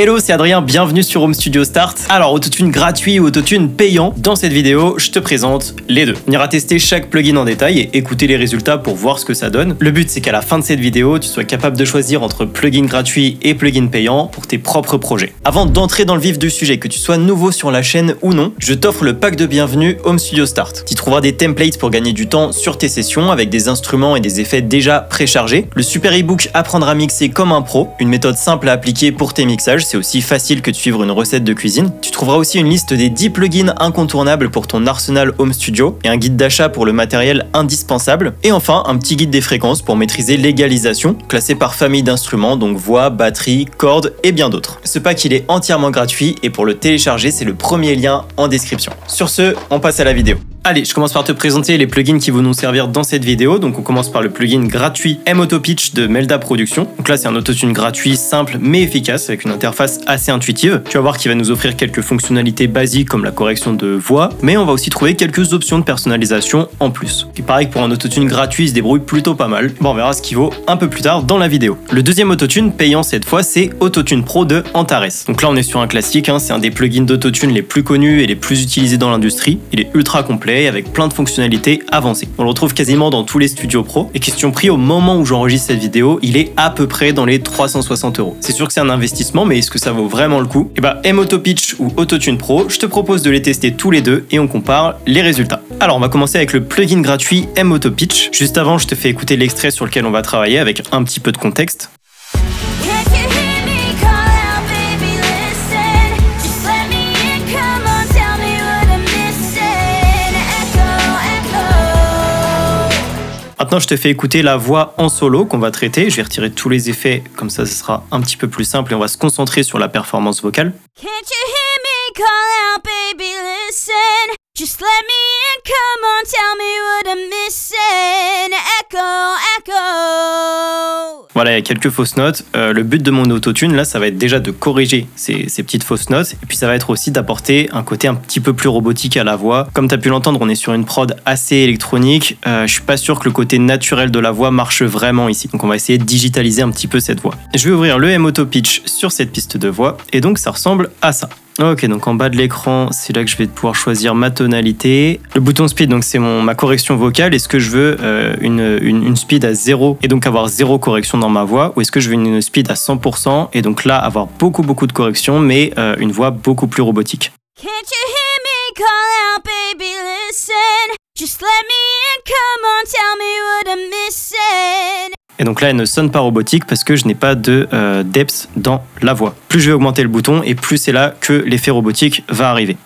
Hello, c'est Adrien, bienvenue sur Home Studio Start. Alors, autotune gratuit ou autotune payant, dans cette vidéo, je te présente les deux. On ira tester chaque plugin en détail et écouter les résultats pour voir ce que ça donne. Le but, c'est qu'à la fin de cette vidéo, tu sois capable de choisir entre plugin gratuit et plugin payant pour tes propres projets. Avant d'entrer dans le vif du sujet, que tu sois nouveau sur la chaîne ou non, je t'offre le pack de bienvenue Home Studio Start. Tu trouveras des templates pour gagner du temps sur tes sessions avec des instruments et des effets déjà préchargés. Le super ebook Apprendre à mixer comme un pro, une méthode simple à appliquer pour tes mixages. C'est aussi facile que de suivre une recette de cuisine. Tu trouveras aussi une liste des 10 plugins incontournables pour ton arsenal Home Studio et un guide d'achat pour le matériel indispensable. Et enfin, un petit guide des fréquences pour maîtriser l'égalisation, classé par famille d'instruments, donc voix, batterie, cordes et bien d'autres. Ce pack, il est entièrement gratuit et pour le télécharger, c'est le premier lien en description. Sur ce, on passe à la vidéo. Allez, je commence par te présenter les plugins qui vont nous servir dans cette vidéo. Donc on commence par le plugin gratuit M-Auto-Pitch de Melda Productions. Donc là, c'est un autotune gratuit, simple mais efficace avec une interface assez intuitive. Tu vas voir qu'il va nous offrir quelques fonctionnalités basiques comme la correction de voix, mais on va aussi trouver quelques options de personnalisation en plus. Il paraît que pour un autotune gratuit, il se débrouille plutôt pas mal. Bon, on verra ce qu'il vaut un peu plus tard dans la vidéo. Le deuxième autotune payant cette fois, c'est Autotune Pro de Antares. Donc là, on est sur un classique, hein, c'est un des plugins d'autotune les plus connus et les plus utilisés dans l'industrie. Il est ultra complet avec plein de fonctionnalités avancées. On le retrouve quasiment dans tous les studios pro. Et question prix, au moment où j'enregistre cette vidéo, il est à peu près dans les 360 €. C'est sûr que c'est un investissement, mais est-ce que ça vaut vraiment le coup? Et bah, M-Auto-Pitch ou Autotune Pro, je te propose de les tester tous les deux et on compare les résultats. Alors, on va commencer avec le plugin gratuit M-Auto-Pitch. Juste avant, je te fais écouter l'extrait sur lequel on va travailler avec un petit peu de contexte. Maintenant, je te fais écouter la voix en solo qu'on va traiter. Je vais retirer tous les effets, comme ça, ce sera un petit peu plus simple et on va se concentrer sur la performance vocale. Voilà, il y a quelques fausses notes. Le but de mon autotune, là, ça va être déjà de corriger ces petites fausses notes. Et puis, ça va être aussi d'apporter un côté un petit peu plus robotique à la voix. Comme tu as pu l'entendre, on est sur une prod assez électronique. Je suis pas sûr que le côté naturel de la voix marche vraiment ici. Donc, on va essayer de digitaliser un petit peu cette voix. Je vais ouvrir le M-Auto-Pitch sur cette piste de voix. Et donc, ça ressemble à ça. Ok, donc en bas de l'écran, c'est là que je vais pouvoir choisir ma tonalité. Le bouton speed, donc c'est ma correction vocale. Est-ce que je veux une speed à 0 et donc avoir 0 correction dans ma voix, ou est-ce que je veux une speed à 100% et donc là avoir beaucoup de correction mais une voix beaucoup plus robotique. Et donc là, elle ne sonne pas robotique parce que je n'ai pas de depth dans la voix. Plus je vais augmenter le bouton et plus c'est là que l'effet robotique va arriver.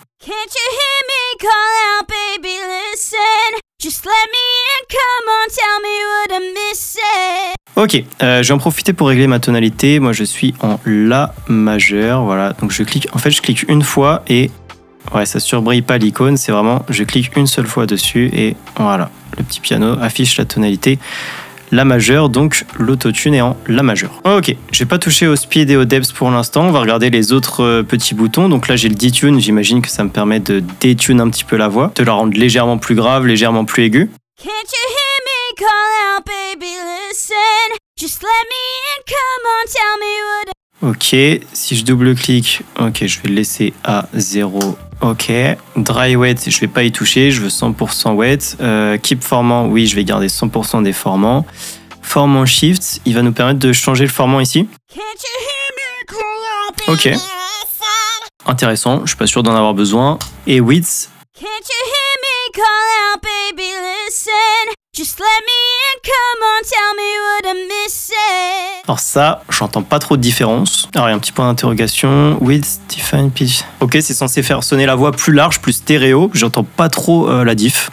Ok, je vais en profiter pour régler ma tonalité. Moi, je suis en La majeur. Voilà, donc je clique une fois et ouais, ça surbrille pas l'icône. C'est vraiment, je clique une seule fois dessus et voilà, le petit piano affiche la tonalité La majeure, donc l'autotune est en La majeure. Ok, je vais pas toucher au speed et au depth pour l'instant, on va regarder les autres petits boutons. Donc là j'ai le detune, j'imagine que ça me permet de détune un petit peu la voix, de la rendre légèrement plus grave, légèrement plus aiguë. Ok, si je double-clique, ok, je vais le laisser à 0. Ok, dry wet, je vais pas y toucher, je veux 100% wet. Keep formant, oui, je vais garder 100% des formants. Formant shift, il va nous permettre de changer le formant ici. Ok. Intéressant, je suis pas sûr d'en avoir besoin. Et width. Alors ça, j'entends pas trop de différence. Alors il y a un petit point d'interrogation. Width, define pitch. Ok, c'est censé faire sonner la voix plus large, plus stéréo. J'entends pas trop la diff.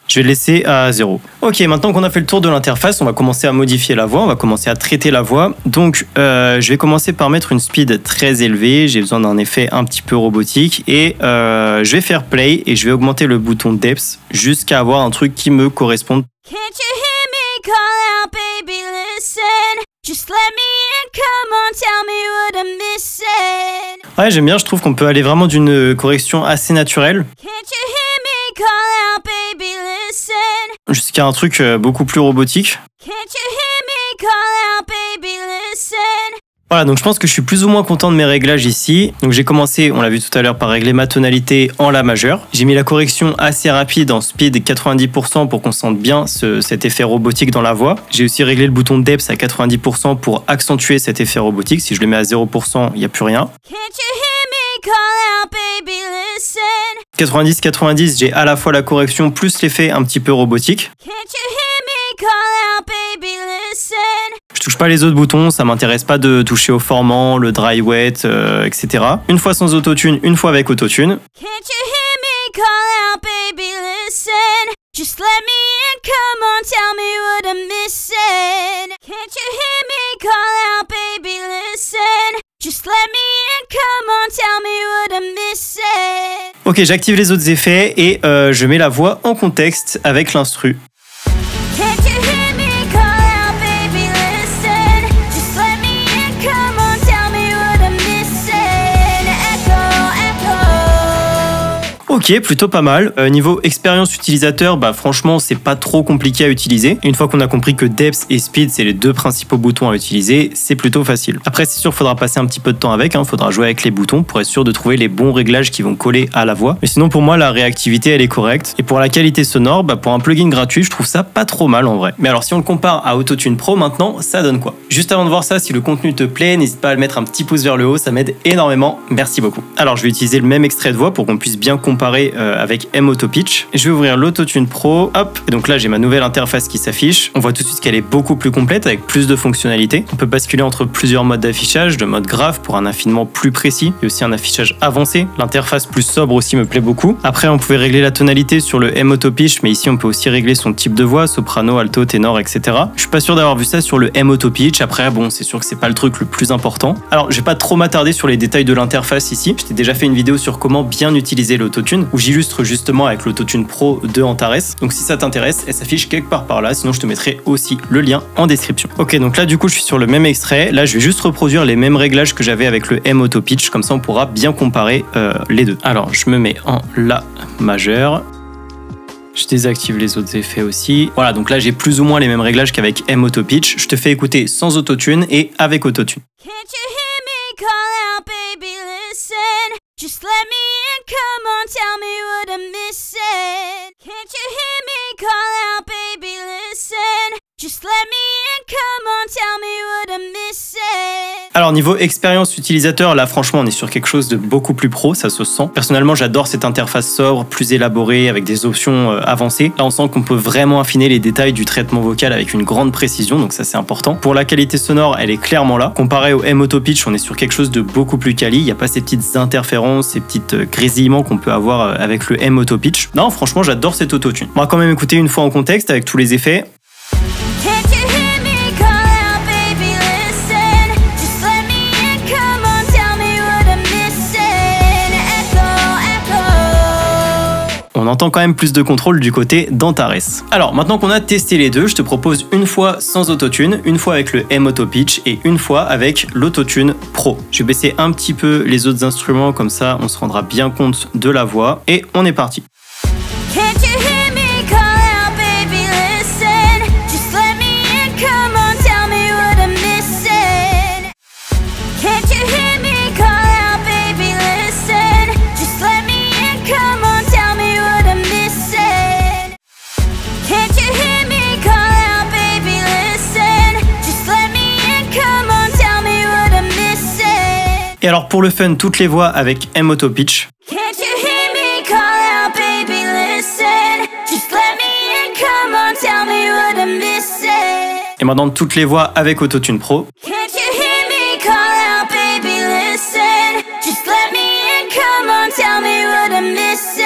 Je vais le laisser à 0. Ok, maintenant qu'on a fait le tour de l'interface, on va commencer à modifier la voix, on va commencer à traiter la voix. Donc, je vais commencer par mettre une speed très élevée, j'ai besoin d'un effet un petit peu robotique. Et je vais faire play et je vais augmenter le bouton depth jusqu'à avoir un truc qui me corresponde. Ouais, j'aime bien, je trouve qu'on peut aller vraiment d'une correction assez naturelle. call out, baby, listen. Jusqu'à un truc beaucoup plus robotique. Can't you hear me call out, baby, listen. Voilà, donc je pense que je suis plus ou moins content de mes réglages ici. Donc j'ai commencé, on l'a vu tout à l'heure, par régler ma tonalité en La majeure. J'ai mis la correction assez rapide en speed 90% pour qu'on sente bien cet effet robotique dans la voix. J'ai aussi réglé le bouton depth à 90% pour accentuer cet effet robotique. Si je le mets à 0%, il n'y a plus rien. Can't you hear me call out, baby, listen. 90-90, j'ai à la fois la correction plus l'effet un petit peu robotique. Can't you hear me call out, baby, listen. Je touche pas les autres boutons, ça m'intéresse pas de toucher au formant, le dry wet, etc. Une fois sans autotune, une fois avec autotune. Can't you hear me call out, baby, listen. Just let me in, come on, tell me what I'm missing. Can't you hear me call out, baby, listen. Just let me in, come on, tell me what I'm missing. Ok, j'active les autres effets et je mets la voix en contexte avec l'instru. Can't you hear me call out, baby, listen. Just let me in, come on, tell me what I'm missing. Echo, echo. Ok, plutôt pas mal. Niveau expérience utilisateur, bah franchement, c'est pas trop compliqué à utiliser. Une fois qu'on a compris que depth et speed, c'est les deux principaux boutons à utiliser, c'est plutôt facile. Après, c'est sûr, faudra passer un petit peu de temps avec, faudra jouer avec les boutons pour être sûr de trouver les bons réglages qui vont coller à la voix. Mais sinon, pour moi, la réactivité, elle est correcte. Et pour la qualité sonore, bah pour un plugin gratuit, je trouve ça pas trop mal en vrai. Mais alors, si on le compare à Autotune Pro maintenant, ça donne quoi? Juste avant de voir ça, si le contenu te plaît, n'hésite pas à le mettre un petit pouce vers le haut, ça m'aide énormément. Merci beaucoup. Alors, je vais utiliser le même extrait de voix pour qu'on puisse bien comparer avec M-Auto Pitch. Je vais ouvrir l'Autotune Pro, hop, et donc là j'ai ma nouvelle interface qui s'affiche. On voit tout de suite qu'elle est beaucoup plus complète avec plus de fonctionnalités. On peut basculer entre plusieurs modes d'affichage, le mode grave pour un affinement plus précis et aussi un affichage avancé. L'interface plus sobre aussi me plaît beaucoup. Après on pouvait régler la tonalité sur le M-Auto Pitch, mais ici on peut aussi régler son type de voix, soprano, alto, ténor, etc. Je suis pas sûr d'avoir vu ça sur le M-Auto Pitch. Après bon, c'est sûr que c'est pas le truc le plus important. Alors je vais pas trop m'attarder sur les détails de l'interface ici. Je t'ai déjà fait une vidéo sur comment bien utiliser l'autotune où j'illustre justement avec l'Autotune Pro de Antares. Donc si ça t'intéresse, elle s'affiche quelque part par là, sinon je te mettrai aussi le lien en description. Ok, donc là du coup je suis sur le même extrait. Là je vais juste reproduire les mêmes réglages que j'avais avec le M-Auto Pitch, comme ça on pourra bien comparer les deux. Alors je me mets en La majeure. Je désactive les autres effets aussi. Voilà, donc là j'ai plus ou moins les mêmes réglages qu'avec M-Auto Pitch. Je te fais écouter sans autotune et avec autotune. Can't you hear me call out, baby, listen. Just let me in, come on, tell me what I'm missing. Can't you hear me call out, baby, listen. Just let me in, come on, tell me what I'm missing. Alors niveau expérience utilisateur, là franchement on est sur quelque chose de beaucoup plus pro, ça se sent. Personnellement j'adore cette interface sobre, plus élaborée, avec des options avancées. Là on sent qu'on peut vraiment affiner les détails du traitement vocal avec une grande précision, donc ça c'est important. Pour la qualité sonore, elle est clairement là. Comparé au M-Auto Pitch, on est sur quelque chose de beaucoup plus quali. Il n'y a pas ces petites interférences, ces petites grésillements qu'on peut avoir avec le M-Auto Pitch. Non franchement j'adore cette autotune. On va quand même écouter une fois en contexte avec tous les effets. Can't you hear me call out, baby, listen. Just let me in, come on, tell me what I'm missing. Echo, echo. On entend quand même plus de contrôle du côté d'Antares. Alors maintenant qu'on a testé les deux, je te propose une fois sans autotune, une fois avec le M-Auto Pitch et une fois avec l'Autotune Pro. Je vais baisser un petit peu les autres instruments, comme ça on se rendra bien compte de la voix et on est parti. Can't you hear me call out, baby, listen. Just let me in, come on, tell me what I'm missing. Can't you hear me call out, baby, listen. Just let me in, come on, tell me what I'm missing. Can't you hear me call out, baby, listen. Just let me in, come on, tell me what I'm missing. Et alors pour le fun, toutes les voix avec M-Auto Pitch. Can't you hear me call out, baby, listen. Just let me in, come on, tell me what I'm missing. Et maintenant toutes les voix avec Autotune Pro. Can't you hear me call out, baby, listen. Just let me in, come on, tell me what I'm missing.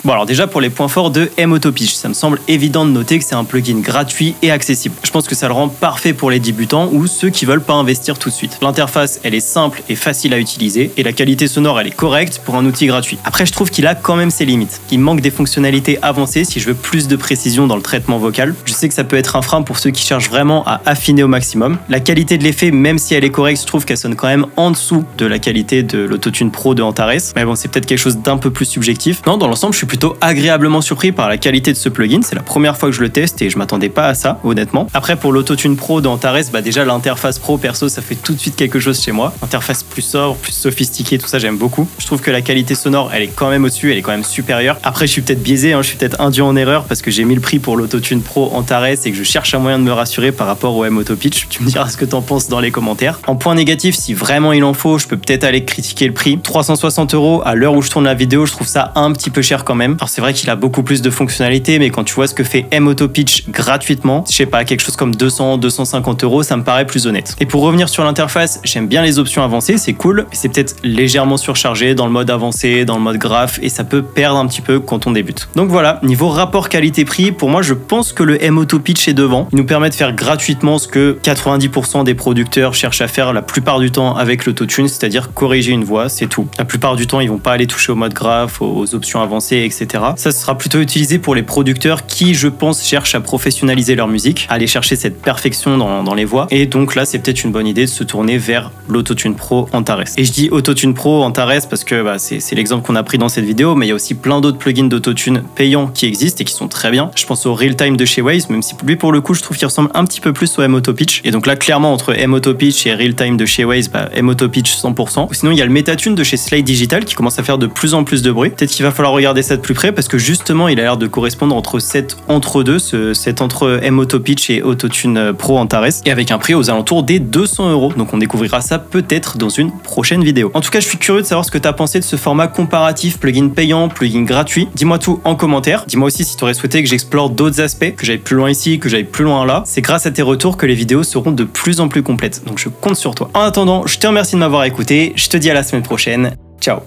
Bon alors déjà pour les points forts de M-Auto Pitch, ça me semble évident de noter que c'est un plugin gratuit et accessible. Je pense que ça le rend parfait pour les débutants ou ceux qui veulent pas investir tout de suite. L'interface elle est simple et facile à utiliser et la qualité sonore elle est correcte pour un outil gratuit. Après je trouve qu'il a quand même ses limites. Il manque des fonctionnalités avancées si je veux plus de précision dans le traitement vocal. Je sais que ça peut être un frein pour ceux qui cherchent vraiment à affiner au maximum. La qualité de l'effet, même si elle est correcte, je trouve qu'elle sonne quand même en dessous de la qualité de l'Autotune Pro de Antares. Mais bon c'est peut-être quelque chose d'un peu plus subjectif. Non, dans l'ensemble je suis plutôt agréablement surpris par la qualité de ce plugin. C'est la première fois que je le teste et je m'attendais pas à ça, honnêtement. Après, pour l'Autotune Pro d'Antares, déjà l'interface pro perso, ça fait tout de suite quelque chose chez moi. Interface plus sobre, plus sophistiquée, tout ça, j'aime beaucoup. Je trouve que la qualité sonore, elle est quand même au-dessus, elle est quand même supérieure. Après, je suis peut-être biaisé, je suis peut-être induit en erreur parce que j'ai mis le prix pour l'Autotune Pro Antares et que je cherche un moyen de me rassurer par rapport au M-Auto Pitch. Tu me diras ce que t'en penses dans les commentaires. En point négatif, si vraiment il en faut, je peux peut-être aller critiquer le prix. 360 € à l'heure où je tourne la vidéo, je trouve ça un petit peu cher quand même. Alors c'est vrai qu'il a beaucoup plus de fonctionnalités, mais quand tu vois ce que fait M-Auto Pitch gratuitement, je sais pas, quelque chose comme 200-250 €, ça me paraît plus honnête. Et pour revenir sur l'interface, j'aime bien les options avancées, c'est cool, mais c'est peut-être légèrement surchargé dans le mode avancé, dans le mode graph, et ça peut perdre un petit peu quand on débute. Donc voilà, niveau rapport qualité-prix, pour moi je pense que le M-Auto Pitch est devant. Il nous permet de faire gratuitement ce que 90% des producteurs cherchent à faire la plupart du temps avec l'autotune, c'est-à-dire corriger une voix, c'est tout. La plupart du temps, ils vont pas aller toucher au mode graph, aux options avancées, etc. Ça sera plutôt utilisé pour les producteurs qui, je pense, cherchent à professionnaliser leur musique, à aller chercher cette perfection dans les voix. Et donc là, c'est peut-être une bonne idée de se tourner vers l'Autotune Pro Antares. Et je dis Autotune Pro Antares parce que c'est l'exemple qu'on a pris dans cette vidéo, mais il y a aussi plein d'autres plugins d'autotune payants qui existent et qui sont très bien. Je pense au Real Time de chez Waves, même si lui, pour le coup, je trouve qu'il ressemble un petit peu plus au M-Auto Pitch. Et donc là, clairement, entre M-Auto Pitch et Real Time de chez Waves, M-Auto Pitch 100%. Ou sinon, il y a le Metatune de chez Slide Digital qui commence à faire de plus en plus de bruit. Peut-être qu'il va falloir regarder ça de plus près parce que justement, il a l'air de correspondre entre cet entre-deux, cet entre M-Auto Pitch et Autotune Pro Antares, et avec un prix aux alentours des 200 €. Donc on découvrira ça peut-être dans une prochaine vidéo. En tout cas, je suis curieux de savoir ce que tu as pensé de ce format comparatif, plugin payant, plugin gratuit. Dis-moi tout en commentaire. Dis-moi aussi si tu aurais souhaité que j'explore d'autres aspects, que j'aille plus loin ici, que j'aille plus loin là. C'est grâce à tes retours que les vidéos seront de plus en plus complètes. Donc je compte sur toi. En attendant, je te remercie de m'avoir écouté. Je te dis à la semaine prochaine. Ciao.